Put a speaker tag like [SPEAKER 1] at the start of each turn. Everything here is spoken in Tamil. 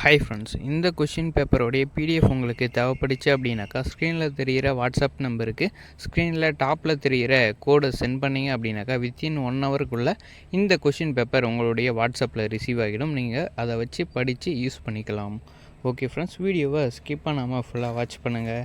[SPEAKER 1] ஹாய் ஃப்ரெண்ட்ஸ், இந்த கொஷின் பேப்பரோடைய பிடிஎஃப் உங்களுக்கு தேவைப்படுச்சு அப்படின்னாக்கா ஸ்க்ரீனில் தெரிகிற வாட்ஸ்அப் நம்பருக்கு ஸ்க்ரீனில் டாப்பில் தெரிகிற கோடை சென்ட் பண்ணிங்க அப்படின்னாக்கா வித்தின் 1 ஹவருக்குள்ளே இந்த கொஷின் பேப்பர் உங்களுடைய வாட்ஸ்அப்பில் ரிசீவ் ஆகிடும். நீங்கள் அதை வச்சு படித்து யூஸ் பண்ணிக்கலாம். ஓகே ஃப்ரெண்ட்ஸ், வீடியோவை ஸ்கிப் பண்ணாமல் ஃபுல்லாக வாட்ச் பண்ணுங்கள்.